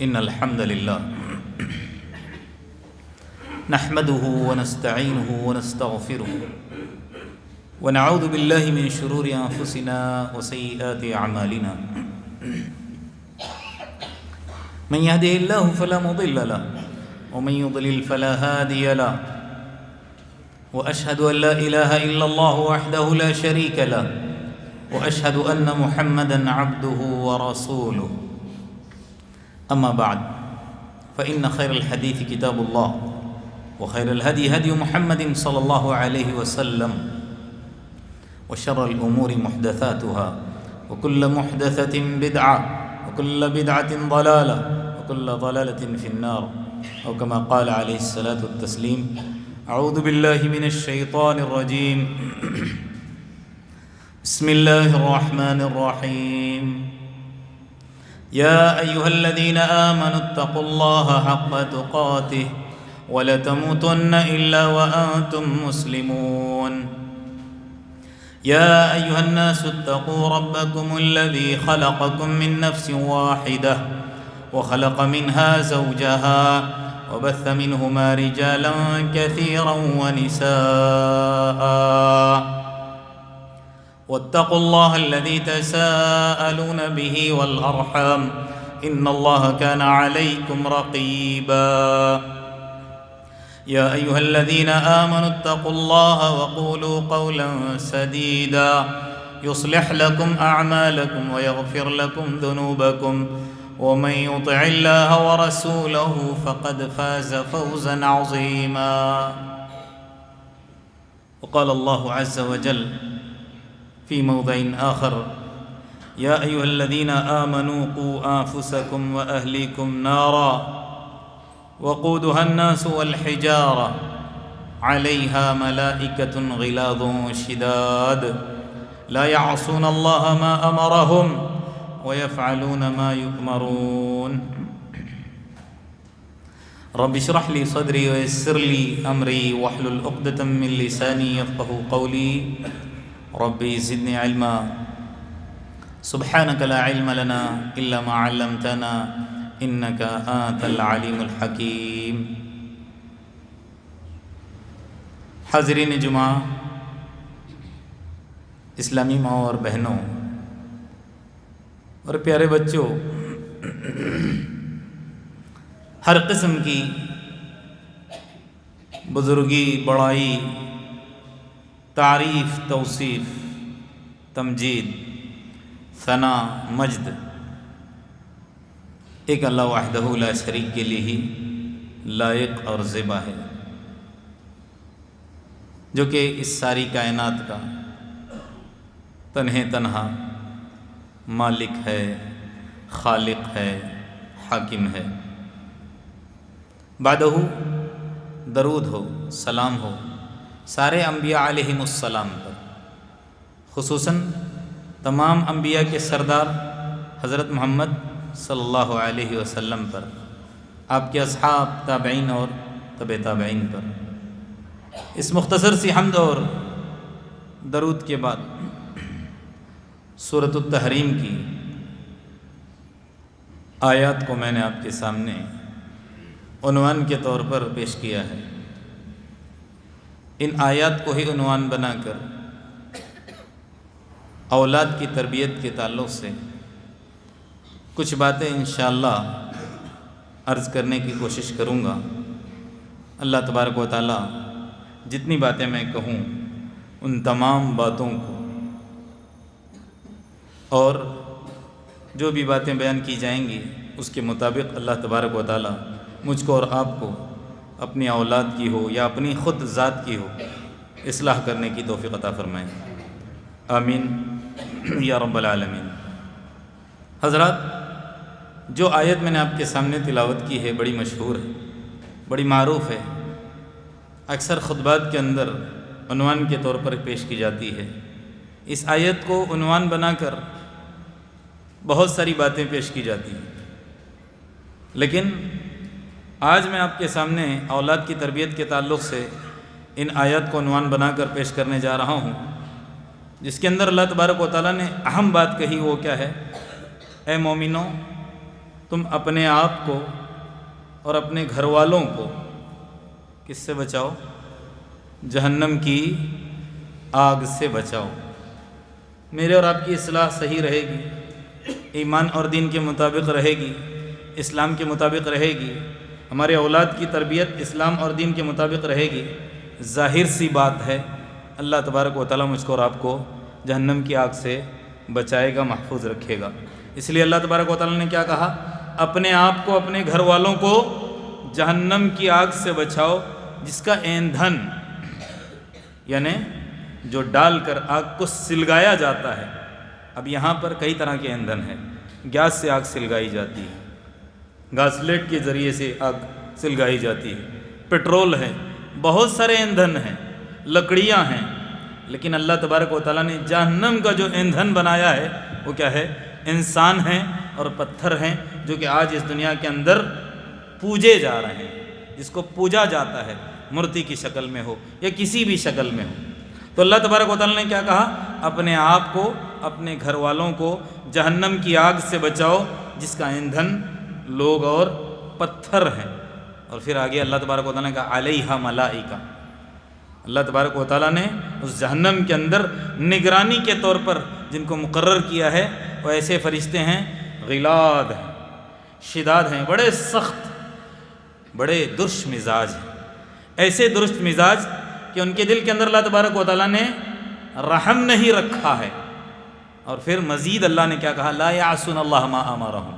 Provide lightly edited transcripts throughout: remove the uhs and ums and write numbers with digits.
إن الحمد لله نحمده ونستعينه ونستغفره ونعوذ بالله من شرور أنفسنا وسيئات أعمالنا من يهده الله فلا مضل له ومن يضلل فلا هادي له وأشهد أن لا إله إلا الله وحده لا شريك له وأشهد أن محمدًا عبده ورسوله أما بعد فإن خير الحديث كتاب الله وخير الهدي هدي محمد صلى الله عليه وسلم وشر الأمور محدثاتها وكل محدثة بدعة وكل بدعة ضلالة وكل ضلالة في النار أو كما قال عليه الصلاة والتسليم أعوذ بالله من الشيطان الرجيم بسم الله الرحمن الرحيم يا أيها الذين آمنوا اتقوا الله حق تقاته ولا تموتن إلا وأنتم مسلمون يا أيها الناس اتقوا ربكم الذي خلقكم من نفس واحدة وخلق منها زوجها وبث منهما رجالا كثيرا ونساء واتقوا الله الذي تساءلون به والأرحام إن الله كان عليكم رقيبا يا أيها الذين آمنوا اتقوا الله وقولوا قولا سديدا يصلح لكم أعمالكم ويغفر لكم ذنوبكم ومن يطع الله ورسوله فقد فاز فوزا عظيما وقال الله عز وجل في موضع آخر يا أيها الذين آمنوا قوا أنفسكم وأهليكم نارا وقودها الناس والحجارة عليها ملائكة غلاظ شداد لا يعصون الله ما أمرهم ويفعلون ما يؤمرون رب اشرح لي صدري ويسر لي أمري واحلل عقدة من لساني يفقهوا قولي ربي زدني علما سبحانك لا علم لنا إلا ما علمتنا إنك أنت العليم الحكيم حاضرین جمعہ، اسلامی ماں اور بہنوں اور پیارے بچوں، ہر قسم کی بزرگی، بڑائی، تعریف، توصیف، تمجید، ثنا، مجد ایک اللہ وحدہ لا شریک کے لیے ہی لائق اور زیبا ہے، جو کہ اس ساری کائنات کا تنہا مالک ہے، خالق ہے، حاکم ہے۔ بعدہ درود ہو، سلام ہو سارے انبیاء علیہم السلام پر، خصوصاً تمام انبیاء کے سردار حضرت محمد صلی اللہ علیہ وسلم پر، آپ کے اصحاب، تابعین اور تبع تابعین پر۔ اس مختصر سی حمد اور درود کے بعد سورۃ التحریم کی آیات کو میں نے آپ کے سامنے عنوان کے طور پر پیش کیا ہے۔ ان آیات کو ہی عنوان بنا کر اولاد کی تربیت کے تعلق سے کچھ باتیں انشاءاللہ عرض کرنے کی کوشش کروں گا۔ اللہ تبارک و تعالی جتنی باتیں میں کہوں ان تمام باتوں کو اور جو بھی باتیں بیان کی جائیں گی اس کے مطابق اللہ تبارک و تعالی مجھ کو اور آپ کو اپنی اولاد کی ہو یا اپنی خود ذات کی ہو اصلاح کرنے کی توفیق عطا فرمائیں، آمین یا رب العالمین۔ حضرات، جو آیت میں نے آپ کے سامنے تلاوت کی ہے بڑی مشہور ہے، بڑی معروف ہے، اکثر خطبات کے اندر عنوان کے طور پر پیش کی جاتی ہے۔ اس آیت کو عنوان بنا کر بہت ساری باتیں پیش کی جاتی ہیں، لیکن آج میں آپ کے سامنے اولاد کی تربیت کے تعلق سے ان آیات کو عنوان بنا کر پیش کرنے جا رہا ہوں، جس کے اندر اللہ تبارک و تعالیٰ نے اہم بات کہی، وہ کیا ہے؟ اے مومنوں، تم اپنے آپ کو اور اپنے گھر والوں کو کس سے بچاؤ؟ جہنم کی آگ سے بچاؤ۔ میرے اور آپ کی اصلاح صحیح رہے گی، ایمان اور دین کے مطابق رہے گی، اسلام کے مطابق رہے گی، ہمارے اولاد کی تربیت اسلام اور دین کے مطابق رہے گی، ظاہر سی بات ہے اللہ تبارک و تعالیٰ مجھ کو اور آپ کو جہنم کی آگ سے بچائے گا، محفوظ رکھے گا۔ اس لیے اللہ تبارک و تعالیٰ نے کیا کہا؟ اپنے آپ کو اپنے گھر والوں کو جہنم کی آگ سے بچاؤ جس کا ایندھن، یعنی جو ڈال کر آگ کو سلگایا جاتا ہے۔ اب یہاں پر کئی طرح کے ایندھن ہیں۔ گیس سے آگ سلگائی جاتی ہے، گیس لائٹ کے ذریعے سے آگ سلگائی جاتی ہے، پٹرول ہے، بہت سارے ایندھن ہیں، لکڑیاں ہیں، لیکن اللہ تبارک و تعالیٰ نے جہنم کا جو ایندھن بنایا ہے وہ کیا ہے؟ انسان ہیں اور پتھر ہیں، جو کہ آج اس دنیا کے اندر پوجے جا رہے ہیں، جس کو پوجا جاتا ہے، مورتی کی شکل میں ہو یا کسی بھی شکل میں ہو۔ تو اللہ تبارک و تعالیٰ نے کیا کہا؟ اپنے آپ کو، اپنے گھر والوں کو جہنم کی آگ سے بچاؤ جس کا ایندھن لوگ اور پتھر ہیں۔ اور پھر آگے اللہ تبارک و تعالیٰ نے کہا علیہا ملائکہ، اللہ تبارک و تعالیٰ نے اس جہنم کے اندر نگرانی کے طور پر جن کو مقرر کیا ہے وہ ایسے فرشتے ہیں، غلاد ہیں، شداد ہیں، بڑے سخت، بڑے درش مزاج ہیں، ایسے درست مزاج کہ ان کے دل کے اندر اللہ تبارک و تعالیٰ نے رحم نہیں رکھا ہے۔ اور پھر مزید اللہ نے کیا کہا؟ لا یعصون اللہ ما امرہم،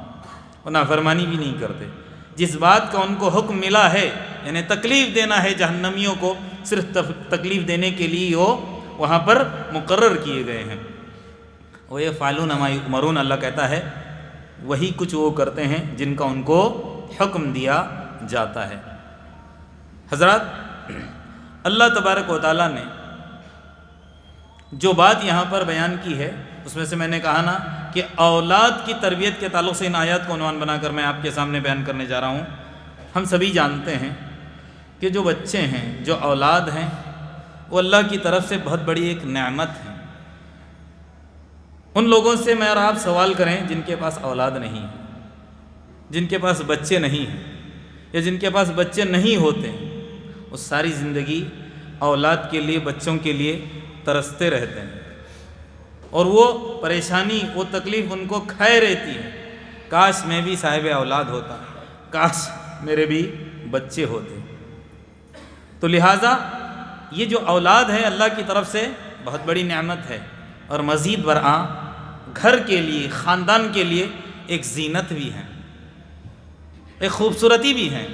وہ نافرمانی بھی نہیں کرتے، جس بات کا ان کو حکم ملا ہے، یعنی تکلیف دینا ہے جہنمیوں کو، صرف تکلیف دینے کے لیے وہ وہاں پر مقرر کیے گئے ہیں۔ وَيَفْعَلُونَ مَا يُؤْمَرُونَ، اللہ کہتا ہے وہی کچھ وہ کرتے ہیں جن کا ان کو حکم دیا جاتا ہے۔ حضرات، اللہ تبارک و تعالیٰ نے جو بات یہاں پر بیان کی ہے اس میں سے میں نے کہا نا کہ اولاد کی تربیت کے تعلق سے ان آیات کو عنوان بنا کر میں آپ کے سامنے بیان کرنے جا رہا ہوں۔ ہم سبھی جانتے ہیں کہ جو بچے ہیں، جو اولاد ہیں، وہ اللہ کی طرف سے بہت بڑی ایک نعمت ہے۔ ان لوگوں سے میں اور آپ سوال کریں جن کے پاس اولاد نہیں ہے، جن کے پاس بچے نہیں ہیں یا جن کے پاس بچے نہیں ہوتے، وہ ساری زندگی اولاد کے لیے، بچوں کے لیے ترستے رہتے ہیں، اور وہ پریشانی، وہ تکلیف ان کو کھائے رہتی ہے۔ کاش میں بھی صاحب اولاد ہوتا، کاش میرے بھی بچے ہوتے۔ تو لہٰذا یہ جو اولاد ہے اللہ کی طرف سے بہت بڑی نعمت ہے، اور مزید برآں گھر کے لیے، خاندان کے لیے ایک زینت بھی ہے، ایک خوبصورتی بھی ہے،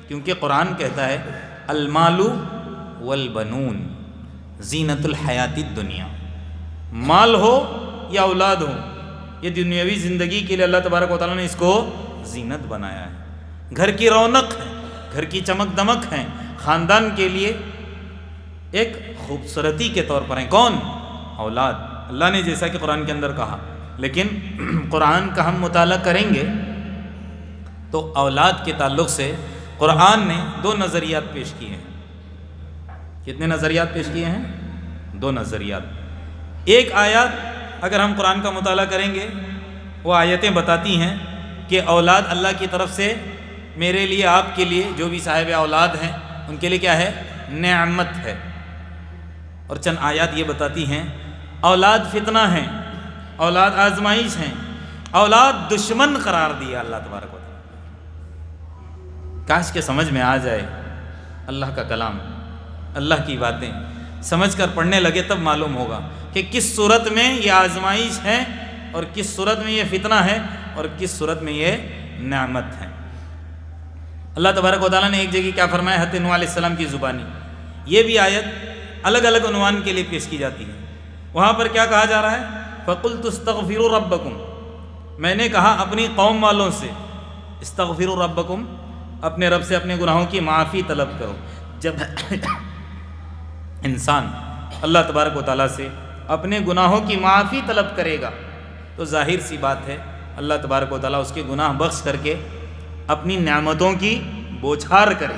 کیونکہ قرآن کہتا ہے المال والبنون زینت الحیات الدنیا، مال ہو یا اولاد ہو، یہ دنیاوی زندگی کے لیے اللہ تبارک و تعالیٰ نے اس کو زینت بنایا ہے، گھر کی رونق ہے، گھر کی چمک دمک ہے، خاندان کے لیے ایک خوبصورتی کے طور پر ہیں۔ کون؟ اولاد۔ اللہ نے جیسا کہ قرآن کے اندر کہا، لیکن قرآن کا ہم مطالعہ کریں گے تو اولاد کے تعلق سے قرآن نے دو نظریات پیش کیے ہیں۔ کتنے نظریات پیش کیے ہیں؟ دو نظریات۔ ایک آیات اگر ہم قرآن کا مطالعہ کریں گے، وہ آیتیں بتاتی ہیں کہ اولاد اللہ کی طرف سے میرے لیے، آپ کے لیے، جو بھی صاحب اولاد ہیں ان کے لیے کیا ہے؟ نعمت ہے۔ اور چند آیات یہ بتاتی ہیں اولاد فتنہ ہیں، اولاد آزمائش ہیں، اولاد دشمن قرار دیا اللہ تبارک و تعالیٰ۔ کاش کہ سمجھ میں آ جائے اللہ کا کلام، اللہ کی باتیں سمجھ کر پڑھنے لگے، تب معلوم ہوگا کہ کس صورت میں یہ آزمائش ہے اور کس صورت میں یہ فتنہ ہے اور کس صورت میں یہ نعمت ہے۔ اللہ تبارک و تعالیٰ نے ایک جگہ کیا فرمایا؟ حضرت نوح علیہ السلام کی زبانی، یہ بھی آیت الگ الگ عنوان کے لیے پیش کی جاتی ہے۔ وہاں پر کیا کہا جا رہا ہے؟ فَقُلْتُ اسْتَغْفِرُوا رَبَّكُمْ، میں نے کہا اپنی قوم والوں سے، استغفروا ربکم، اپنے رب سے اپنے گناہوں کی معافی طلب کرو۔ جب انسان اللہ تبارک و تعالیٰ سے اپنے گناہوں کی معافی طلب کرے گا تو ظاہر سی بات ہے اللہ تبارک و تعالیٰ اس کے گناہ بخش کر کے اپنی نعمتوں کی بوچھار کرے۔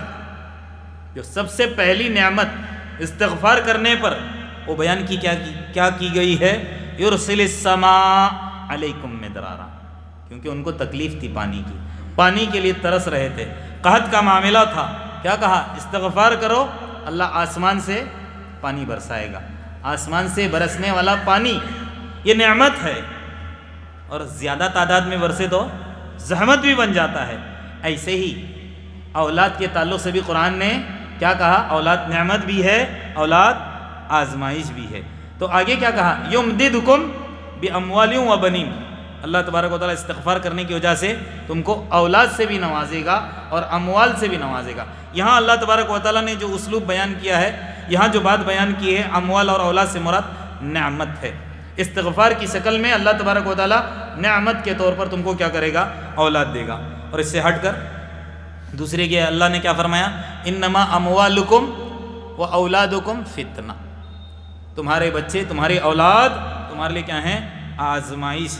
جو سب سے پہلی نعمت استغفار کرنے پر وہ بیان کیا کی گئی ہے؟ یرسل السماء علیکم مدرارا، کہ کیونکہ ان کو تکلیف تھی پانی کے لیے ترس رہے تھے، قحط کا معاملہ تھا. کیا کہا؟ استغفار کرو، اللہ آسمان سے پانی برسائے گا. آسمان سے برسنے والا پانی یہ نعمت ہے، اور زیادہ تعداد میں برسے تو زحمت بھی بن جاتا ہے. ایسے ہی اولاد کے تعلق سے بھی قرآن نے کیا کہا؟ اولاد نعمت بھی ہے، اولاد آزمائش بھی ہے. تو آگے کیا کہا؟ یمددکم باموال و بنین. اللہ تبارک و تعالیٰ استغفار کرنے کی وجہ سے تم کو اولاد سے بھی نوازے گا اور اموال سے بھی نوازے گا. یہاں اللہ تبارک و تعالیٰ نے جو اسلوب بیان کیا ہے، یہاں جو بات بیان کی ہے، اموال اور اولاد سے مراد نعمت ہے. استغفار کی شکل میں اللہ تبارک و تعالیٰ نعمت کے طور پر تم کو کیا کرے گا؟ اولاد دے گا. اور اس سے ہٹ کر دوسرے کے اللہ نے کیا فرمایا؟ انما اموالکم و اولادکم فتنہ. تمہارے بچے، تمہاری اولاد تمہارے لیے کیا ہیں؟ آزمائش.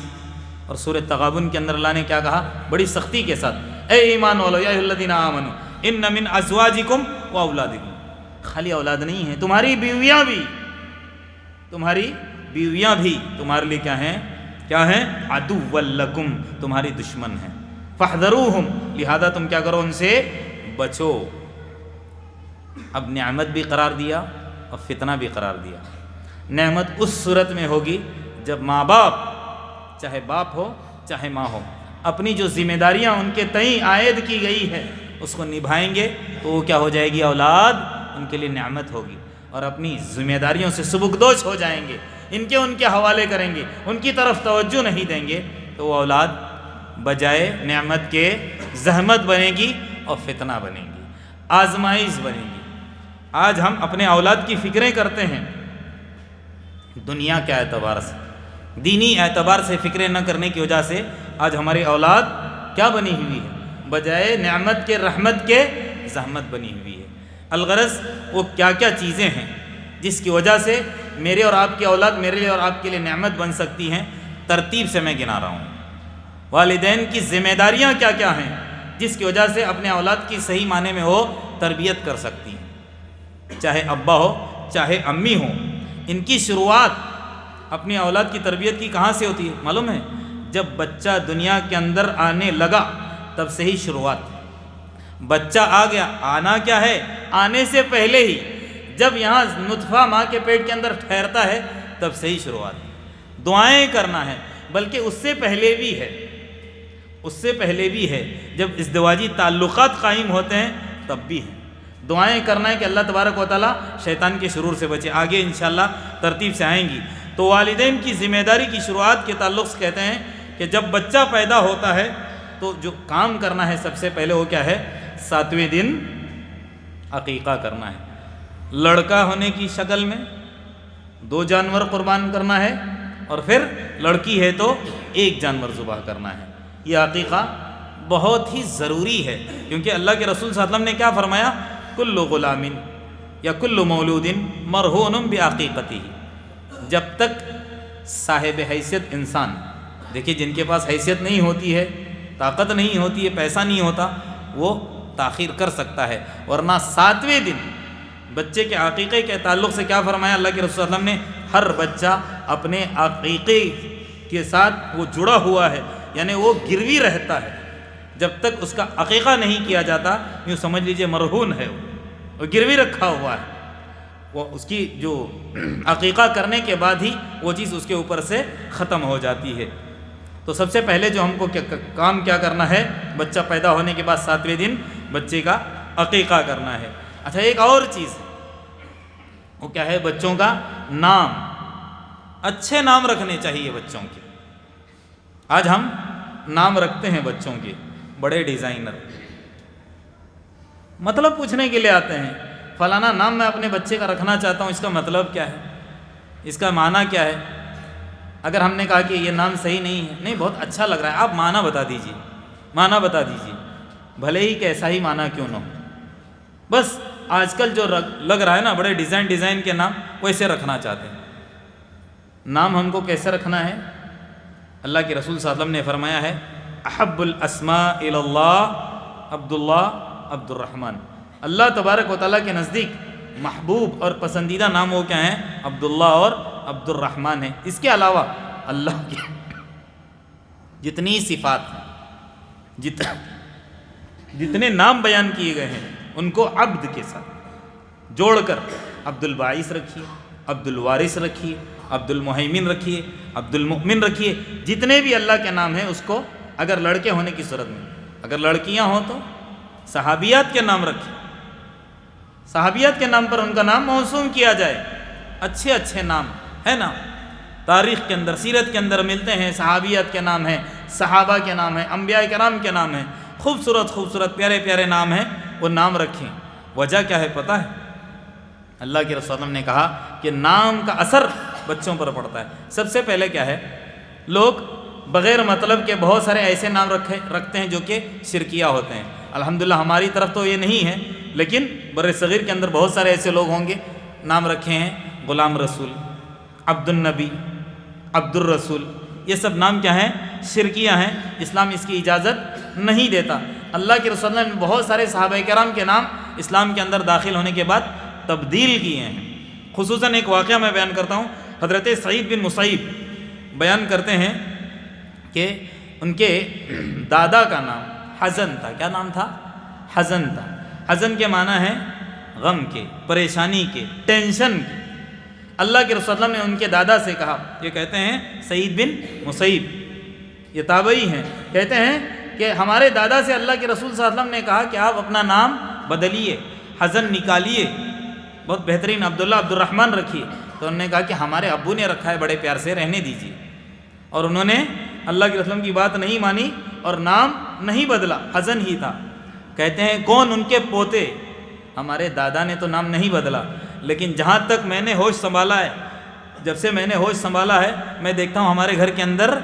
اور سورہ تغابن کے اندر اللہ نے کیا کہا؟ بڑی سختی کے ساتھ، اے ایمان والو یا ایھا الذین آمنوا ان من ازواجکم و اولادکم. خالی اولاد نہیں ہے، تمہاری بیویاں بھی تمہارے لیے کیا ہیں؟ عدو لکم، تمہاری دشمن ہیں. فاحذروہم، لہذا تم کیا کرو؟ ان سے بچو. اب نعمت بھی قرار دیا اور فتنہ بھی قرار دیا. نعمت اس صورت میں ہوگی جب ماں باپ، چاہے باپ ہو چاہے ماں ہو، اپنی جو ذمہ داریاں ان کے تئیں عائد کی گئی ہے اس کو نبھائیں گے تو وہ کیا ہو جائے گی؟ اولاد ان کے لیے نعمت ہوگی. اور اپنی ذمہ داریوں سے سبکدوش ہو جائیں گے، ان کے حوالے کریں گے، ان کی طرف توجہ نہیں دیں گے، تو وہ اولاد بجائے نعمت کے زحمت بنے گی اور فتنہ بنے گی، آزمائش بنے گی. آج ہم اپنے اولاد کی فکریں کرتے ہیں دنیا کے اعتبار سے، دینی اعتبار سے فکریں نہ کرنے کی وجہ سے آج ہماری اولاد کیا بنی ہوئی ہے؟ بجائے نعمت کے، رحمت کے، زحمت بنی ہوئی ہے. الغرض وہ کیا کیا چیزیں ہیں جس کی وجہ سے میرے اور آپ کی اولاد میرے لیے اور آپ کے لیے نعمت بن سکتی ہیں؟ ترتیب سے میں گنا رہا ہوں. والدین کی ذمہ داریاں کیا کیا ہیں جس کی وجہ سے اپنے اولاد کی صحیح معنی میں وہ تربیت کر سکتی ہیں، چاہے ابا ہو چاہے امی ہو. ان کی شروعات اپنی اولاد کی تربیت کی کہاں سے ہوتی ہے معلوم ہے؟ جب بچہ دنیا کے اندر آنے لگا تب سے ہی شروعات. بچہ آ گیا، آنا کیا ہے؟ آنے سے پہلے ہی جب یہاں نطفہ ماں کے پیٹ کے اندر ٹھہرتا ہے تب سے ہی شروعات. دعائیں کرنا ہے، بلکہ اس سے پہلے بھی ہے جب ازدواجی تعلقات قائم ہوتے ہیں تب بھی ہے. دعائیں کرنا ہے کہ اللہ تبارک و تعالیٰ شیطان کے شرور سے بچے. آگے انشاءاللہ ترتیب سے آئیں گی. تو والدین کی ذمہ داری کی شروعات کے تعلق سے کہتے ہیں کہ جب بچہ پیدا ہوتا ہے تو جو کام کرنا ہے سب سے پہلے وہ کیا ہے؟ 7ویں دن عقیقہ کرنا ہے. لڑکا ہونے کی شکل میں 2 جانور قربان کرنا ہے، اور پھر لڑکی ہے تو 1 جانور ذبح کرنا ہے. یہ عقیقہ بہت ہی ضروری ہے، کیونکہ اللہ کے رسول صلی اللہ علیہ وسلم نے کیا فرمایا؟ کل غلام یا کل مولود مرہون بعقیقتہ. جب تک صاحب حیثیت انسان، دیکھیے جن کے پاس حیثیت نہیں ہوتی ہے، طاقت نہیں ہوتی ہے، پیسہ نہیں ہوتا، وہ تاخیر کر سکتا ہے. ورنہ 7ویں دن بچے کے عقیقے کے تعلق سے کیا فرمایا اللہ کے رسول صلی اللہ علیہ وسلم نے؟ ہر بچہ اپنے عقیقے کے ساتھ وہ جڑا ہوا ہے، یعنی وہ گروی رہتا ہے. جب تک اس کا عقیقہ نہیں کیا جاتا یوں سمجھ لیجئے مرہون ہے، وہ گروی رکھا ہوا ہے. وہ اس کی جو عقیقہ کرنے کے بعد ہی وہ چیز اس کے اوپر سے ختم ہو جاتی ہے. تو سب سے پہلے جو ہم کو کام کیا کرنا ہے؟ بچہ پیدا ہونے کے بعد 7ویں دن بچے کا عقیقہ کرنا ہے. اچھا، ایک اور چیز وہ کیا ہے؟ بچوں کا نام. اچھے نام رکھنے چاہیے بچوں کے. آج ہم نام رکھتے ہیں بچوں کے بڑے ڈیزائنر، مطلب پوچھنے کے لیے آتے ہیں فلانا نام میں اپنے بچے کا رکھنا چاہتا ہوں، اس کا مطلب کیا ہے؟ اس کا معنی کیا ہے؟ اگر ہم نے کہا کہ یہ نام صحیح نہیں ہے، نہیں بہت اچھا لگ رہا ہے، آپ معنی بتا دیجیے، بھلے ہی کیسا ہی معنی کیوں نہ ہو. بس آج کل جو لگ رہا ہے نا بڑے ڈیزائن کے نام ویسے رکھنا چاہتے ہیں. نام ہم کو کیسے رکھنا ہے؟ اللہ کے رسول صلی اللہ علیہ وسلم نے فرمایا ہے احب الاسماء الی اللہ عبداللہ عبد الرحمن. اللہ تبارک و تعالیٰ کے نزدیک محبوب اور پسندیدہ نام وہ کیا ہیں؟ عبداللہ اور عبد الرحمن ہیں. اس کے علاوہ اللہ جتنی صفات جتنے نام بیان کیے گئے ہیں ان کو عبد کے ساتھ جوڑ کر عبد الباعث رکھیے، عبد الوارث رکھیے، عبد المہیمن رکھیے، عبد المؤمن رکھیے، جتنے بھی اللہ کے نام ہیں اس کو اگر لڑکے ہونے کی صورت میں، اگر لڑکیاں ہوں تو صحابیات کے نام رکھیے، صحابیات کے نام پر ان کا نام موسوم کیا جائے، اچھے اچھے نام ہے نا، تاریخ کے اندر سیرت کے اندر ملتے ہیں، صحابیات کے نام ہیں، صحابہ کے نام ہیں، انبیاء کرام کے نام ہیں، خوبصورت خوبصورت پیارے پیارے نام ہیں، وہ نام رکھیں۔ وجہ کیا ہے پتہ ہے؟ اللہ کے رسول صلی اللہ علیہ وسلم نے کہا کہ نام کا اثر بچوں پر پڑتا ہے۔ سب سے پہلے کیا ہے، لوگ بغیر مطلب کے بہت سارے ایسے نام رکھتے ہیں جو کہ شرکیہ ہوتے ہیں۔ الحمدللہ ہماری طرف تو یہ نہیں ہے، لیکن بر صغیر کے اندر بہت سارے ایسے لوگ ہوں گے نام رکھے ہیں غلام رسول، عبد النبی، عبد الرسول، یہ سب نام کیا ہیں؟ شرکیہ ہیں، اسلام اس کی اجازت نہیں دیتا۔ اللہ کے رسول نے بہت سارے صحابہ کرام کے نام اسلام کے اندر داخل ہونے کے بعد تبدیل کیے ہیں۔ خصوصاً ایک واقعہ میں بیان کرتا ہوں، حضرت سعید بن مسیب بیان کرتے ہیں کہ ان کے دادا کا نام حزن تھا۔ کیا نام تھا؟ حزن تھا۔ حزن کے معنی ہے غم کے، پریشانی کے، ٹینشن کے۔ اللہ کے رسول صلی اللہ علیہ وسلم نے ان کے دادا سے کہا، یہ کہتے ہیں سعید بن مسیب، یہ تابعی ہیں، کہتے ہیں کہ ہمارے دادا سے اللہ کے رسول صلی اللہ علیہ وسلم نے کہا کہ آپ اپنا نام بدلیے، حزن نکالیے، بہت بہترین عبداللہ عبد الرحمن رکھیے۔ تو انہوں نے کہا کہ ہمارے ابو نے رکھا ہے بڑے پیار سے، رہنے دیجیے۔ اور انہوں نے اللہ کے رسول کی بات نہیں مانی اور نام نہیں بدلا، حزن ہی تھا۔ کہتے ہیں کون؟ ان کے پوتے۔ ہمارے دادا نے تو نام نہیں بدلا، لیکن جہاں تک میں نے ہوش سنبھالا ہے، جب سے میں نے ہوش سنبھالا ہے، میں دیکھتا ہوں ہمارے گھر کے اندر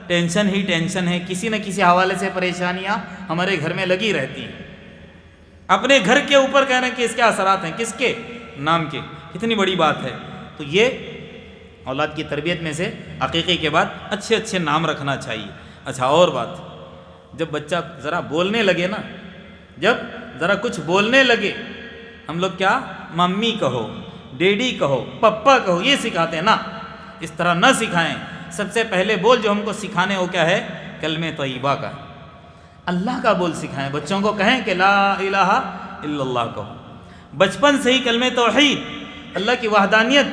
ٹینشن ہی ٹینشن ہے، کسی نہ کسی حوالے سے پریشانیاں ہمارے گھر میں لگی رہتی ہیں۔ اپنے گھر کے اوپر کہنا کہ اس کے اثرات ہیں، کس کے؟ نام کے۔ کتنی بڑی بات ہے۔ تو یہ اولاد کی تربیت میں سے عقیقے کے بعد اچھے اچھے نام رکھنا چاہیے۔ اچھا اور بات، جب بچہ ذرا بولنے لگے نا، جب ذرا کچھ بولنے لگے، ہم لوگ کیا ممی کہو، ڈیڈی کہو، پپا کہو، یہ سکھاتے ہیں نا، اس طرح نہ سکھائیں۔ سب سے پہلے بول جو ہم کو سکھانے وہ کیا ہے؟ کلمہ طیبہ کا، اللہ کا بول سکھائیں۔ بچوں کو کہیں کہ لا الہ الا اللہ کہو، بچپن سے ہی کلمہ توحید، اللہ کی وحدانیت،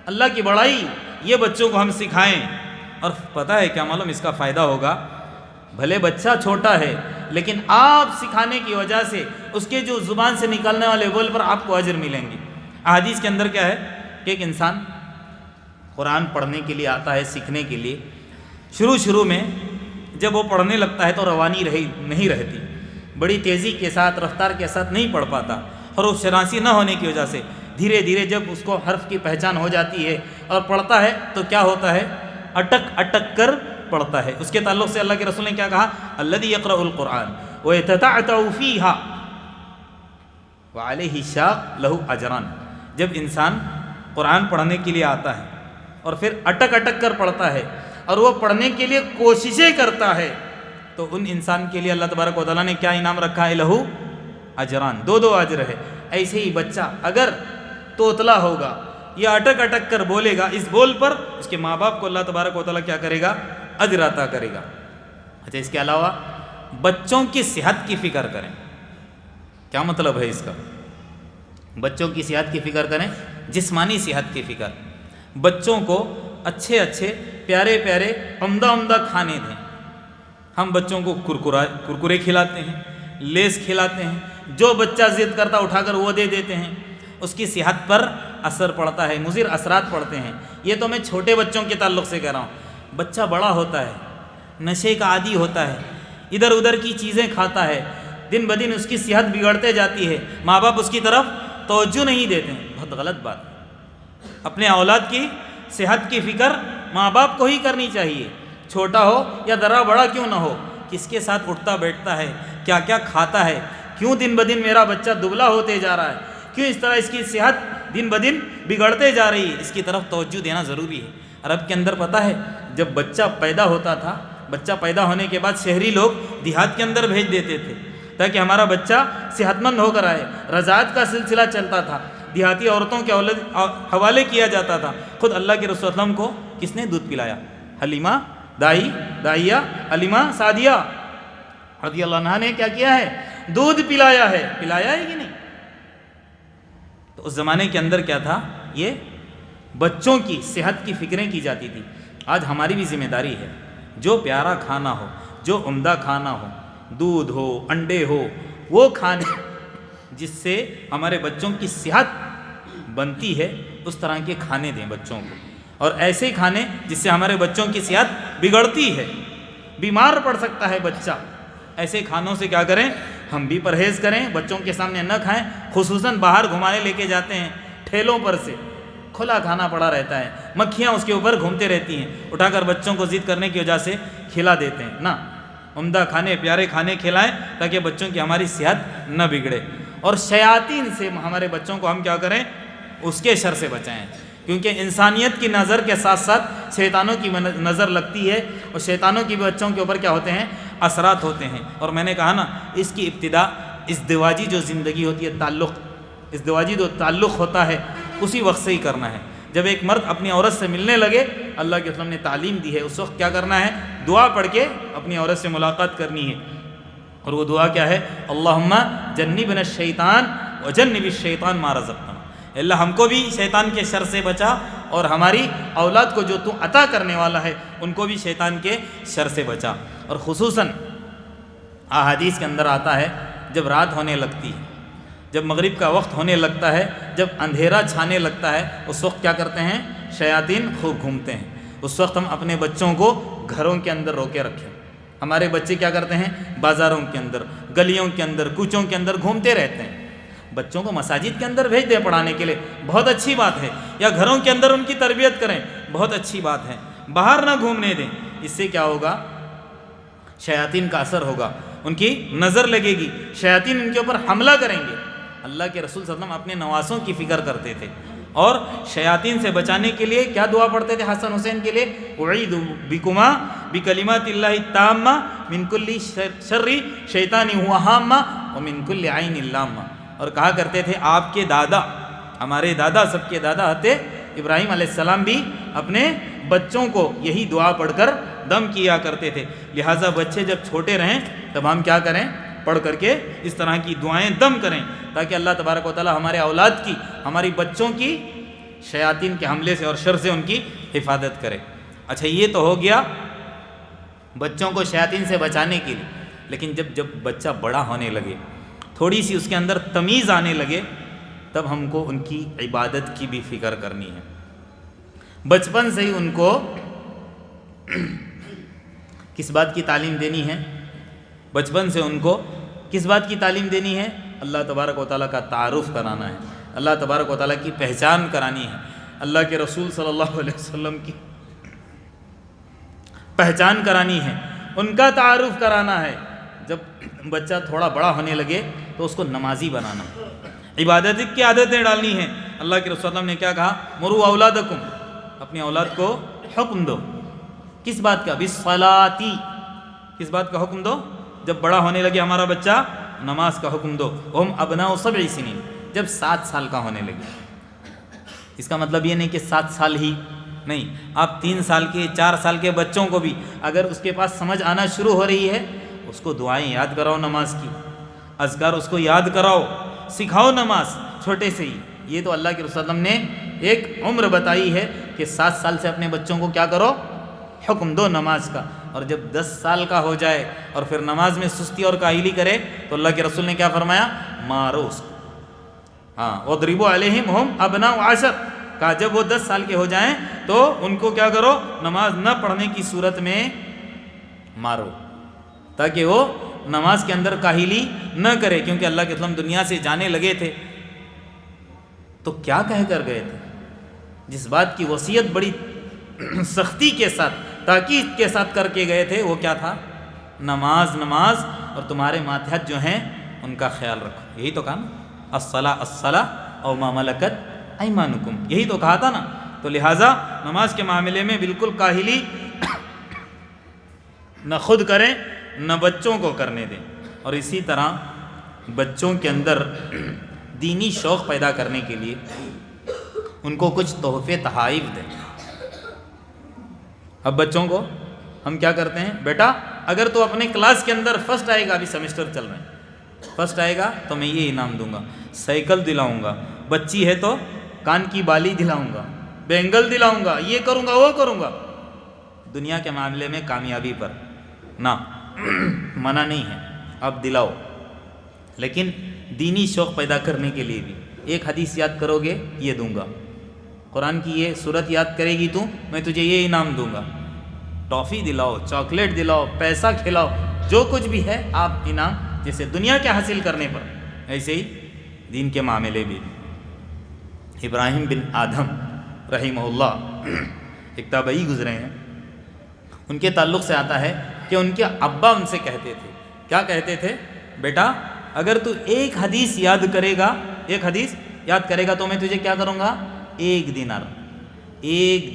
اللہ کی بڑائی، یہ بچوں کو ہم سکھائیں۔ اور پتہ ہے کیا معلوم اس کا فائدہ ہوگا؟ بھلے بچہ چھوٹا ہے لیکن آپ سکھانے کی وجہ سے اس کے جو زبان سے نکلنے والے بول پر آپ کو اجر ملیں گے۔ احادیث کے اندر کیا ہے کہ ایک انسان قرآن پڑھنے کے لیے آتا ہے، سیکھنے کے لیے، شروع میں جب وہ پڑھنے لگتا ہے تو روانی نہیں رہتی، بڑی تیزی کے ساتھ، رفتار کے ساتھ نہیں پڑھ پاتا، اور وہ شناسی نہ ہونے کی وجہ سے دھیرے دھیرے جب اس کو حرف کی پہچان ہو جاتی ہے اور پڑھتا ہے تو کیا ہوتا ہے؟ اٹک اٹک کر پڑھتا ہے۔ اس کے تعلق سے اللہ کے رسول نے کیا کہا؟ الذی یقرأ القرآن ویتتعتع فیہا وعلیہ شاق لہ اجران۔ جب انسان قرآن پڑھنے کے لیے آتا ہے اور پھر اٹک اٹک کر پڑھتا ہے اور وہ پڑھنے کے لیے کوششیں کرتا ہے، تو ان انسان کے لیے اللہ تبارک و تعالیٰ نے کیا انعام رکھا ہے؟ لہو اجران، دو اجر ہے۔ ایسے ہی بچہ اگر توتلا ہوگا یا اٹک اٹک کر بولے گا، اس بول پر اس کے ماں باپ کو اللہ تبارک و تعالیٰ کیا کرے گا؟ اجر عطا کرے گا۔ اچھا اس کے علاوہ بچوں کی صحت کی فکر کریں۔ کیا مطلب ہے اس کا؟ بچوں کی صحت کی فکر کریں، جسمانی صحت کی فکر۔ بچوں کو اچھے اچھے پیارے پیارے عمدہ کھانے دیں۔ ہم بچوں کو کرکرے کھلاتے ہیں، لیس کھلاتے ہیں، جو بچہ ضد کرتا اٹھا کر وہ دے دیتے ہیں، اس کی صحت پر اثر پڑتا ہے، مضر اثرات پڑتے ہیں۔ یہ تو میں چھوٹے بچوں کے تعلق سے کہہ رہا ہوں۔ بچہ بڑا ہوتا ہے، نشے کا عادی ہوتا ہے، ادھر ادھر کی چیزیں کھاتا ہے، دن بدن اس کی صحت بگڑتے جاتی ہے، ماں باپ اس کی طرف توجہ نہیں دیتے ہیں، بہت غلط بات ہے۔ اپنے اولاد کی صحت کی فکر ماں باپ کو ہی کرنی چاہیے، چھوٹا ہو یا ذرا بڑا کیوں نہ ہو، کس کے ساتھ اٹھتا بیٹھتا ہے، کیا کیا کھاتا ہے، کیوں دن بدن میرا بچہ دبلا ہوتے جا رہا ہے، کیوں اس طرح اس کی صحت دن بدن بگڑتے جا رہی ہے، اس کی طرف توجہ دینا ضروری ہے۔ عرب کے اندر پتہ ہے جب بچہ پیدا ہوتا تھا، بچہ پیدا ہونے کے بعد شہری لوگ دیہات کے اندر بھیج دیتے تھے تاکہ ہمارا بچہ صحت مند ہو کر آئے۔ رضاعت کا سلسلہ چلتا تھا، دیہاتی عورتوں کے حوالے کیا جاتا تھا۔ خود اللہ کے رسول صلی اللہ علیہ وسلم کو کس نے دودھ پلایا؟ حلیمہ دائیہ علیمہ سعدیہ رضی اللہ عنہ نے کیا کیا ہے؟ دودھ پلایا ہے کہ نہیں؟ تو اس زمانے کے اندر کیا تھا؟ یہ بچوں کی صحت کی فکریں کی جاتی تھی۔ آج ہماری بھی ذمہ داری ہے، جو پیارا کھانا ہو، جو عمدہ کھانا ہو، دودھ ہو، انڈے ہو، وہ کھانے جس سے ہمارے بچوں کی صحت بنتی ہے، اس طرح کے کھانے دیں بچوں کو، اور ایسے کھانے جس سے ہمارے بچوں کی صحت بگڑتی ہے، بیمار پڑ سکتا ہے بچہ، ایسے کھانوں سے کیا کریں؟ ہم بھی پرہیز کریں، بچوں کے سامنے نہ کھائیں۔ خصوصاً باہر گھمانے لے کے جاتے ہیں، ٹھیلوں پر سے کھلا کھانا پڑا رہتا ہے، مکھیاں اس کے اوپر گھومتے رہتی ہیں، اٹھا کر بچوں کو ضد کرنے کی وجہ سے کھلا دیتے ہیں۔ نہ، عمدہ کھانے، پیارے کھانے کھلائیں تاکہ بچوں کی ہماری صحت نہ بگڑے، اور شیاطین سے ہمارے بچوں کو ہم کیا کریں؟ اس کے شر سے بچائیں، کیونکہ انسانیت کی نظر کے ساتھ ساتھ شیطانوں کی نظر لگتی ہے، اور شیطانوں کی بچوں کے اوپر کیا ہوتے ہیں؟ اثرات ہوتے ہیں۔ اور میں نے کہا نا، اس کی ابتدا ازدواجی جو زندگی ہوتی ہے، ازدواجی جو تعلق ہوتا ہے، اسی وقت سے ہی کرنا ہے۔ جب ایک مرد اپنی عورت سے ملنے لگے، اللہ کے رسول نے تعلیم دی ہے، اس وقت کیا کرنا ہے؟ دعا پڑھ کے اپنی عورت سے ملاقات کرنی ہے، اور وہ دعا کیا ہے؟ اللہم جنبنا الشیطان وجنب الشیطان ما رزقتنا، اللہ ہم کو بھی شیطان کے شر سے بچا، اور ہماری اولاد کو جو تو عطا کرنے والا ہے ان کو بھی شیطان کے شر سے بچا۔ اور خصوصاً احادیث کے اندر آتا ہے، جب رات ہونے لگتی ہے، جب مغرب کا وقت ہونے لگتا ہے، جب اندھیرا چھانے لگتا ہے، اس وقت کیا کرتے ہیں؟ شیاطین خوب گھومتے ہیں۔ اس وقت ہم اپنے بچوں کو گھروں کے اندر روکے رکھیں۔ ہمارے بچے کیا کرتے ہیں؟ بازاروں کے اندر، گلیوں کے اندر، کوچوں کے اندر گھومتے رہتے ہیں۔ بچوں کو مساجد کے اندر بھیج دیں پڑھانے کے لیے، بہت اچھی بات ہے، یا گھروں کے اندر ان کی تربیت کریں، بہت اچھی بات ہے، باہر نہ گھومنے دیں۔ اس سے کیا ہوگا؟ شیاطین کا اثر ہوگا، ان کی نظر لگے گی، شیاطین ان کے اوپر حملہ کریں گے۔ اللہ کے رسول صلی اللہ علیہ وسلم اپنے نواسوں کی فکر کرتے تھے، اور شیاطین سے بچانے کے لیے کیا دعا پڑھتے تھے حسن حسین کے لیے؟ اعیذ بکما بکلمات اللہ التامہ من کل شر شیطان و ہامہ ومن کل عین لامہ، اور کہا کرتے تھے آپ کے دادا، ہمارے دادا، سب کے دادا حضرت ابراہیم علیہ السلام بھی اپنے بچوں کو یہی دعا پڑھ کر دم کیا کرتے تھے، لہٰذا بچے جب چھوٹے رہیں تب ہم کیا کریں؟ پڑھ کر کے اس طرح کی دعائیں دم کریں، تاکہ اللہ تبارک و تعالی ہمارے اولاد کی، ہماری بچوں کی شیاطین کے حملے سے اور شر سے ان کی حفاظت کرے۔ اچھا، یہ تو ہو گیا بچوں کو شیاطین سے بچانے کے لیے، لیکن جب بچہ بڑا ہونے لگے، تھوڑی سی اس کے اندر تمیز آنے لگے، تب ہم کو ان کی عبادت کی بھی فکر کرنی ہے۔ بچپن سے ہی ان کو کس بات کی تعلیم دینی ہے؟ بچپن سے ان کو کس بات کی تعلیم دینی ہے؟ اللہ تبارک و تعالیٰ کا تعارف کرانا ہے، اللہ تبارک و تعالیٰ کی پہچان کرانی ہے، اللہ کے رسول صلی اللہ علیہ وسلم کی پہچان کرانی ہے، ان کا تعارف کرانا ہے۔ جب بچہ تھوڑا بڑا ہونے لگے تو اس کو نمازی بنانا، عبادت کی عادتیں ڈالنی ہیں۔ اللہ کے رسول صلی اللہ علیہ وسلم نے کیا کہا؟ مروا اولادکم، اپنی اولاد کو حکم دو، کس بات کا؟ بالصلاۃ، کس بات کا حکم دو؟ جب بڑا ہونے لگے ہمارا بچہ، نماز کا حکم دو۔ ہم ابناء 7 سنین، جب 7 سال کا ہونے لگے۔ اس کا مطلب یہ نہیں کہ 7 سال ہی نہیں، آپ 3 سال کے 4 سال کے بچوں کو بھی اگر اس کے پاس سمجھ آنا شروع ہو رہی ہے، اس کو دعائیں یاد کراؤ، نماز کی اذکار اس کو یاد کراؤ، سکھاؤ نماز چھوٹے سے ہی۔ یہ تو اللہ کے رسول صلی اللہ علیہ وسلم نے ایک عمر بتائی ہے کہ 7 سال سے اپنے بچوں کو کیا کرو؟ حکم دو نماز کا۔ اور جب 10 سال کا ہو جائے اور پھر نماز میں سستی اور کاہلی کرے تو اللہ کے رسول نے کیا فرمایا؟ مارو اس کو۔ ہاں، وَاضْرِبُوا عَلَيْهِمْ هُمْ أَبْنَاءُ 10، کہا جب وہ 10 سال کے ہو جائیں تو ان کو کیا کرو؟ نماز نہ پڑھنے کی صورت میں مارو، تاکہ وہ نماز کے اندر کاہلی نہ کرے، کیونکہ اللہ کے رسول دنیا سے جانے لگے تھے تو کیا کہہ کر گئے تھے؟ جس بات کی وصیت بڑی سختی کے ساتھ، تاکید کے ساتھ کر کے گئے تھے، وہ کیا تھا؟ نماز، نماز، اور تمہارے ماتحت جو ہیں ان کا خیال رکھو۔ یہی تو کہا نا، الصلاۃ الصلاۃ او ما ملکت ایمانکم، یہی تو کہا تھا نا۔ تو لہٰذا نماز کے معاملے میں بالکل کاہلی نہ خود کریں نہ بچوں کو کرنے دیں، اور اسی طرح بچوں کے اندر دینی شوق پیدا کرنے کے لیے ان کو کچھ تحفے تحائف دیں۔ اب بچوں کو ہم کیا کرتے ہیں، بیٹا اگر تو اپنے کلاس کے اندر فرسٹ آئے گا، ابھی سیمسٹر چل رہے ہیں، فرسٹ آئے گا تو میں یہ انعام دوں گا، سائیکل دلاؤں گا، بچی ہے تو کان کی بالی دلاؤں گا، بینگل دلاؤں گا، یہ کروں گا وہ کروں گا۔ دنیا کے معاملے میں کامیابی پر نہ منع نہیں ہے، آپ دلاؤ، لیکن دینی شوق پیدا کرنے کے لیے بھی ایک حدیث یاد کرو گے یہ دوں گا، قرآن کی یہ صورت یاد کرے گی تو میں تجھے یہ انعام دوں گا۔ ٹافی دلاؤ، چاکلیٹ دلاؤ، پیسہ کھلاؤ، جو کچھ بھی ہے آپ انعام، جیسے دنیا کے حاصل کرنے پر ایسے ہی دین کے معاملے بھی۔ ابراہیم بن آدھم رحمہ اللہ ایک تابعی گزرے ہیں، ان کے تعلق سے آتا ہے کہ ان کے ابا ان سے کہتے تھے، کیا کہتے تھے، بیٹا اگر تو ایک حدیث یاد کرے گا تو میں تجھے کیا کروں گا، ایک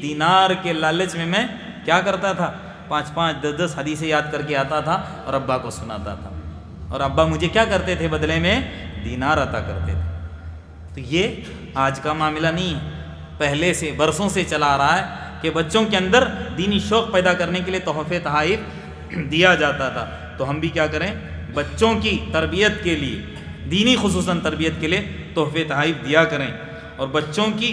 دینار کے لالچ میں میں کیا کرتا تھا، 5 10 حدیثیں یاد کر کے آتا تھا اور ابا کو سناتا تھا، اور ابا مجھے کیا کرتے تھے، بدلے میں دینار عطا کرتے تھے۔ تو یہ آج کا معاملہ نہیں ہے، پہلے سے برسوں سے چلا آ رہا ہے کہ بچوں کے اندر دینی شوق پیدا کرنے کے لیے تحفے تحائف دیا جاتا تھا۔ تو ہم بھی کیا کریں، بچوں کی تربیت کے لیے، دینی خصوصاً تربیت کے لیے تحفے تحائف دیا کریں۔ اور بچوں کی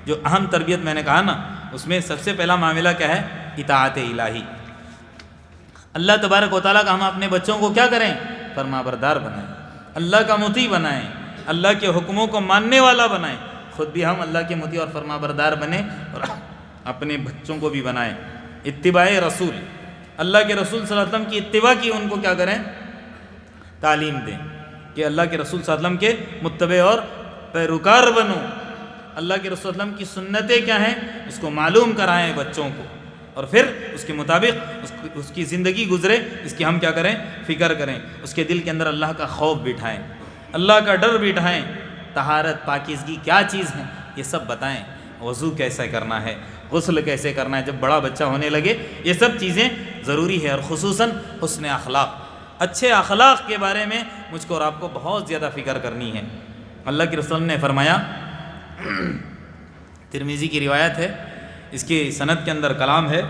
جو اہم تربیت میں نے کہا نا، اس میں سب سے پہلا معاملہ کیا ہے، اطاعت الہی۔ اللہ تبارک و تعالیٰ کا ہم اپنے بچوں کو کیا کریں، فرما بردار بنائیں، اللہ کا مطیع بنائیں، اللہ کے حکموں کو ماننے والا بنائیں، خود بھی ہم اللہ کے مطیع اور فرما بردار بنیں اور اپنے بچوں کو بھی بنائیں۔ اتباع رسول، اللہ کے رسول صلی اللہ علیہ وسلم کی اتباع کی ان کو کیا کریں، تعلیم دیں کہ اللہ کے رسول صلی اللہ علیہ وسلم کے متبع اور پیروکار بنو، اللہ کے رسول صلی اللہ علیہ وسلم کی سنتیں کیا ہیں اس کو معلوم کرائیں بچوں کو، اور پھر اس کے مطابق اس کی زندگی گزرے، اس کی ہم کیا کریں، فکر کریں، اس کے دل کے اندر اللہ کا خوف بٹھائیں، اللہ کا ڈر بٹھائیں، طہارت پاکیزگی کیا چیز ہے یہ سب بتائیں، وضو کیسے کرنا ہے، غسل کیسے کرنا ہے، جب بڑا بچہ ہونے لگے یہ سب چیزیں ضروری ہے۔ اور خصوصاً حسن اخلاق، اچھے اخلاق کے بارے میں مجھ کو اور آپ کو بہت زیادہ فکر کرنی ہے۔ اللہ کے رسول نے فرمایا، ترمذی کی روایت ہے، اس کی سند کے اندر کلام ہے،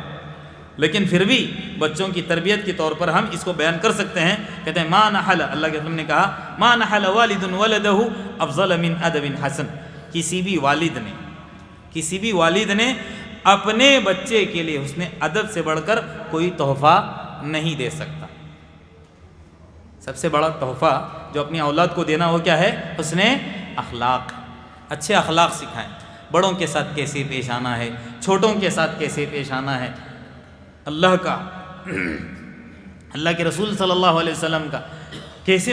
لیکن پھر بھی بچوں کی تربیت کے طور پر ہم اس کو بیان کر سکتے ہیں۔ کہتے ہیں ما نحل، اللہ کے رسول نے کہا، ما نحل والد ولدہ افضل من ادب حسن، کسی بھی والد نے اپنے بچے کے لیے حسن ادب سے بڑھ کر کوئی تحفہ نہیں دے سکتا۔ سب سے بڑا تحفہ جو اپنی اولاد کو دینا وہ کیا ہے، حسن اخلاق، اچھے اخلاق سکھائیں، بڑوں کے ساتھ کیسے پیش آنا ہے، چھوٹوں کے ساتھ کیسے پیش آنا ہے، اللہ کے رسول صلی اللہ علیہ وسلم کا کیسے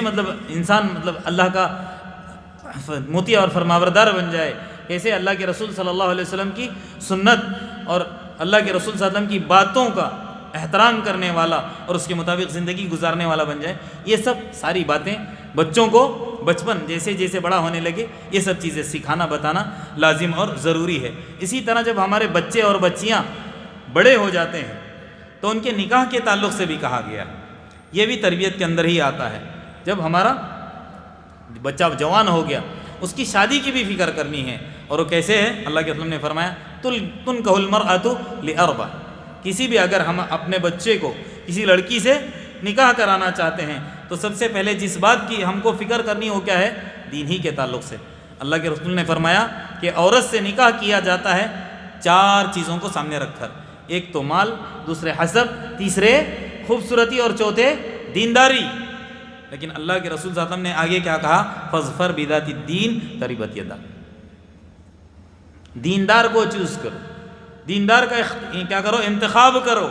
انسان اللہ کا مطیع اور فرمانبردار بن جائے، کیسے اللہ کے رسول صلی اللہ علیہ وسلم کی سنت اور اللہ کے رسول صلی اللہ علیہ وسلم کی باتوں کا احترام کرنے والا اور اس کے مطابق زندگی گزارنے والا بن جائے۔ یہ سب ساری باتیں بچوں کو بچپن جیسے جیسے بڑا ہونے لگے یہ سب چیزیں سکھانا بتانا لازم اور ضروری ہے۔ اسی طرح جب ہمارے بچے اور بچیاں بڑے ہو جاتے ہیں تو ان کے نکاح کے تعلق سے بھی کہا گیا، یہ بھی تربیت کے اندر ہی آتا ہے۔ جب ہمارا بچہ جوان ہو گیا اس کی شادی کی بھی فکر کرنی ہے، اور وہ کیسے ہے، اللہ کے رسول نے فرمایا تنکح المرأۃ لأربع، کسی بھی اگر ہم اپنے بچے کو کسی لڑکی سے نکاح کرانا چاہتے ہیں تو سب سے پہلے جس بات کی ہم کو فکر کرنی وہ کیا ہے، دین ہی کے تعلق سے۔ اللہ کے رسول نے فرمایا کہ عورت سے نکاح کیا جاتا ہے 4 چیزوں کو سامنے رکھ کر، ایک تو مال، دوسرے حسب، تیسرے خوبصورتی اور چوتھے دینداری۔ لیکن اللہ کے رسول صلی اللہ علیہ وسلم نے آگے کیا کہا، فاظفر بذات الدین تربت یداک، دیندار کو چوز کرو، دیندار کا کیا کرو، انتخاب کرو،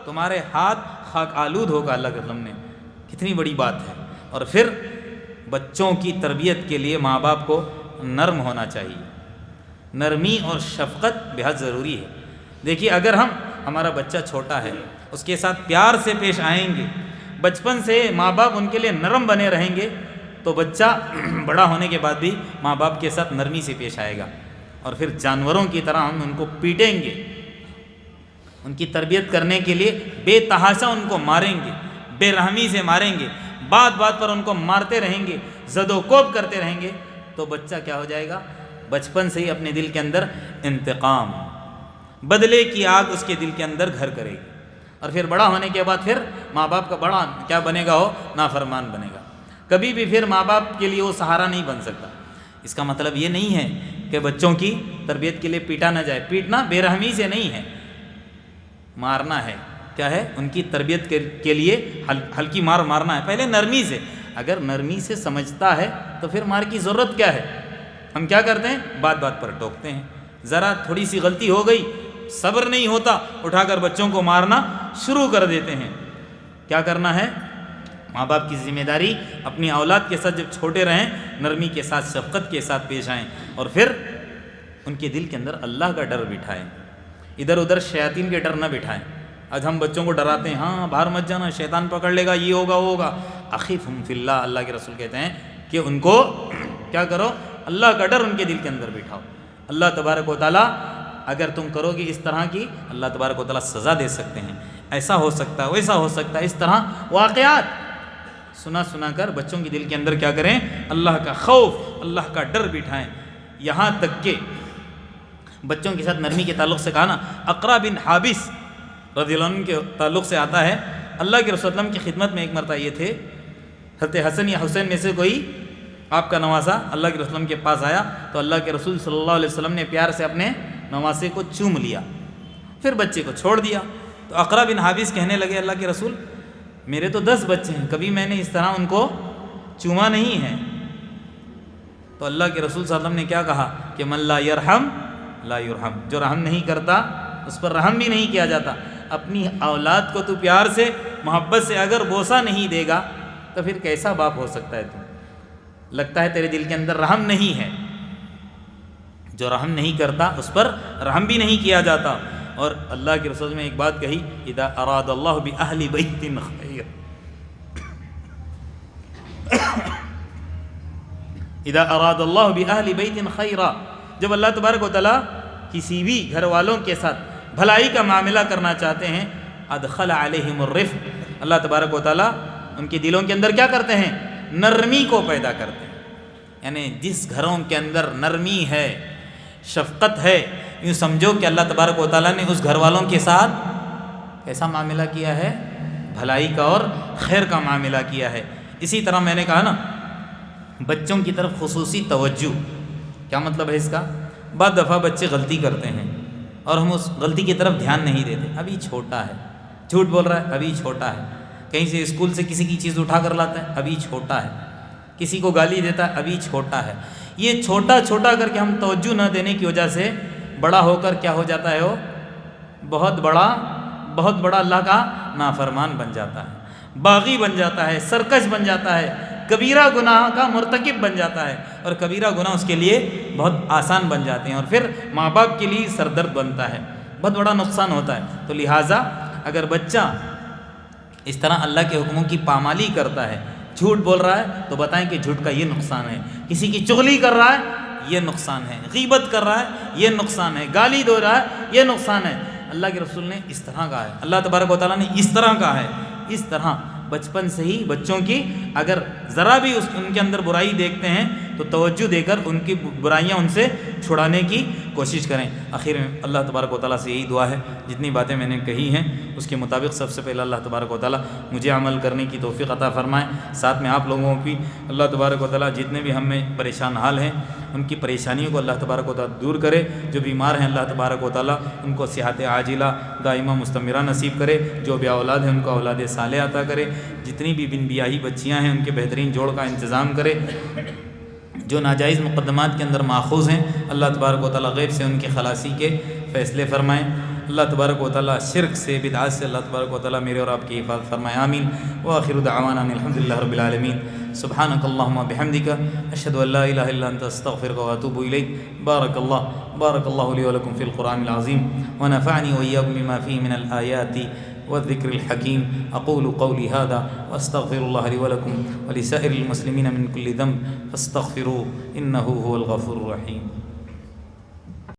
تمہارے ہاتھ خاک آلود ہوگا۔ اللہ کے رسول نے کتنی بڑی بات ہے۔ اور پھر بچوں کی تربیت کے لیے ماں باپ کو نرم ہونا چاہیے، نرمی اور شفقت بہت ضروری ہے۔ دیکھیے اگر ہمارا بچہ چھوٹا ہے اس کے ساتھ پیار سے پیش آئیں گے، بچپن سے ماں باپ ان کے لیے نرم بنے رہیں گے تو بچہ بڑا ہونے کے بعد بھی ماں باپ کے ساتھ نرمی سے پیش آئے گا۔ اور پھر جانوروں کی طرح ہم ان کو پیٹیں گے، ان کی تربیت کرنے کے لیے بے تحاشا ان کو ماریں گے، بے رحمی سے ماریں گے، بات بات پر ان کو مارتے رہیں گے، زد و کوب کرتے رہیں گے، تو بچہ کیا ہو جائے گا، بچپن سے ہی اپنے دل کے اندر انتقام، بدلے کی آگ اس کے دل کے اندر گھر کرے گی۔ اور پھر بڑا ہونے کے بعد پھر ماں باپ کا بڑا کیا بنے گا؟ ہو نافرمان بنے گا، کبھی بھی پھر ماں باپ کے لیے وہ سہارا نہیں بن سکتا۔ اس کا مطلب یہ نہیں ہے کہ بچوں کی تربیت کے لیے پیٹا نہ جائے، پیٹنا بے رحمی سے نہیں ہے، مارنا ہے۔ کیا ہے؟ ان کی تربیت کے لیے ہلکی مار مارنا ہے، پہلے نرمی سے۔ اگر نرمی سے سمجھتا ہے تو پھر مار کی ضرورت کیا ہے؟ ہم کیا کرتے ہیں؟ بات بات پر ٹوکتے ہیں، ذرا تھوڑی سی غلطی ہو گئی، صبر نہیں ہوتا، اٹھا کر بچوں کو مارنا شروع کر دیتے ہیں۔ کیا کرنا ہے؟ ماں باپ کی ذمہ داری اپنی اولاد کے ساتھ جب چھوٹے رہیں، نرمی کے ساتھ شفقت کے ساتھ پیش آئیں، اور پھر ان کے دل کے اندر اللہ کا ڈر بٹھائیں، ادھر ادھر شیاطین کے ڈر نہ بٹھائیں۔ آج ہم بچوں کو ڈراتے ہیں، ہاں باہر مت جانا، شیطان پکڑ لے گا، یہ ہوگا وہ ہوگا۔ اخیفہم فی اللہ، اللہ کے رسول کہتے ہیں کہ ان کو کیا کرو؟ اللہ کا ڈر ان کے دل کے اندر بٹھاؤ۔ اللہ تبارک و تعالیٰ اگر تم کرو گے اس طرح کی، اللہ تبارک و تعالیٰ سزا دے سکتے ہیں، ایسا ہو سکتا ہے، ویسا ہو سکتا ہے۔ اس طرح واقعات سنا سنا کر بچوں کے دل کے اندر کیا کریں؟ اللہ کا خوف، اللہ کا ڈر بٹھائیں۔ یہاں تک کہ بچوں کے ساتھ نرمی کے تعلق سے کہا نا، اقرا بن حابس رضی اللہ عنہ کے تعلق سے آتا ہے، اللہ کے رسول اللہ کی خدمت میں ایک مرتبہ یہ تھے، حضرت حسن یا حسین میں سے کوئی آپ کا نواسا اللہ کے رسول کے پاس آیا تو اللہ کے رسول صلی اللہ علیہ وسلم نے پیار سے اپنے نواسے کو چوم لیا، پھر بچے کو چھوڑ دیا۔ تو اقرا بن حابس کہنے لگے، اللہ کے رسول میرے تو 10 بچے ہیں، کبھی میں نے اس طرح ان کو چوما نہیں ہے۔ تو اللہ کے رسول صلی اللہ علیہ وسلم نے کیا کہا کہ من لا یرحم لا یرحم، جو رحم نہیں کرتا اس پر رحم بھی نہیں کیا جاتا۔ اپنی اولاد کو تو پیار سے محبت سے اگر بوسہ نہیں دے گا تو پھر کیسا باپ ہو سکتا ہے؟ تم لگتا ہے تیرے دل کے اندر رحم نہیں ہے۔ جو رحم نہیں کرتا اس پر رحم بھی نہیں کیا جاتا۔ اور اللہ کے رسول میں ایک بات کہی، اذا اراد اللہ بأہل بیت خیر، اذا اراد اللہ بأہل بیت خیرا، جب اللہ تبارک و تعالیٰ کسی بھی گھر والوں کے ساتھ بھلائی کا معاملہ کرنا چاہتے ہیں، ادخل علیہم الرفق، اللہ تبارک و تعالیٰ ان کے دلوں کے اندر کیا کرتے ہیں؟ نرمی کو پیدا کرتے ہیں۔ یعنی جس گھروں کے اندر نرمی ہے، شفقت ہے، یوں سمجھو کہ اللہ تبارک و تعالیٰ نے اس گھر والوں کے ساتھ کیسا معاملہ کیا ہے؟ بھلائی کا اور خیر کا معاملہ کیا ہے۔ اسی طرح میں نے کہا نا، بچوں کی طرف خصوصی توجہ، کیا مطلب ہے اس کا؟ بعض دفعہ بچے غلطی کرتے ہیں اور ہم اس غلطی کی طرف دھیان نہیں دیتے، ابھی چھوٹا ہے، جھوٹ بول رہا ہے، ابھی چھوٹا ہے، کہیں سے اسکول سے کسی کی چیز اٹھا کر لاتا ہے، ابھی چھوٹا ہے، کسی کو گالی دیتا ہے، ابھی چھوٹا ہے۔ یہ چھوٹا چھوٹا کر کے ہم توجہ نہ دینے کی وجہ سے بڑا ہو کر کیا ہو جاتا ہے؟ وہ بہت بڑا اللہ کا نافرمان بن جاتا ہے، باغی بن جاتا ہے، سرکش بن جاتا ہے، کبیرہ گناہ کا مرتکب بن جاتا ہے، اور کبیرہ گناہ اس کے لیے بہت آسان بن جاتے ہیں، اور پھر ماں باپ کے لیے سردرد بنتا ہے، بہت بڑا نقصان ہوتا ہے۔ تو لہٰذا اگر بچہ اس طرح اللہ کے حکموں کی پامالی کرتا ہے، جھوٹ بول رہا ہے تو بتائیں کہ جھوٹ کا یہ نقصان ہے، کسی کی چغلی کر رہا ہے یہ نقصان ہے، غیبت کر رہا ہے یہ نقصان ہے، گالی دے رہا ہے یہ نقصان ہے۔ اللہ کے رسول نے اس طرح کہا ہے، اللہ تبارک و تعالیٰ نے اس طرح کہا ہے۔ اس طرح بچپن سے ہی بچوں کی اگر ذرا بھی ان کے اندر برائی دیکھتے ہیں تو توجہ دے کر ان کی برائیاں ان سے چھڑانے کی کوشش کریں۔ آخر میں اللہ تبارک و تعالیٰ سے یہی دعا ہے، جتنی باتیں میں نے کہی ہیں اس کے مطابق سب سے پہلے اللہ تبارک و تعالیٰ مجھے عمل کرنے کی توفیق عطا فرمائے، ساتھ میں آپ لوگوں کی اللہ تبارک و تعالیٰ جتنے بھی ہم میں پریشان حال ہیں ان کی پریشانیوں کو اللہ تبارک و تعالیٰ دور کرے، جو بیمار ہیں اللہ تبارک و تعالیٰ ان کو صحت عاجلہ دائمہ مستمرہ نصیب کرے، جو بے اولاد ہیں ان کو اولاد صالح عطا کرے، جتنی بھی بن بیاہی بچیاں ہیں ان کے بہترین جوڑ کا انتظام کرے، جو ناجائز مقدمات کے اندر ماخوذ ہیں اللہ تبارک و تعالیٰ غیب سے ان کے خلاصی کے فیصلے فرمائیں۔ اللہ تبارک و تعالیٰ شرک سے بدعات سے اللہ تبارک و تعالیٰ میرے اور آپ کی حفاظت فرمائے، آمین۔ وآخر دعوانا الحمدللہ رب العالمین، سبحانک اللہم وبحمدک، اشہد ان لا الہ الا انت، استغفرک واتوب الیک۔ بارک اللہ لی ولکم فی القرآن العظیم، ونفعنی وإیاکم بما فیہ من الآیات والذکر الحکیم۔ اقول قولی هذا واستغفر اللہ لی ولکم ولسائر المسلمین من کل ذنب فاستغفروه انہ هو الغفور الرحیم۔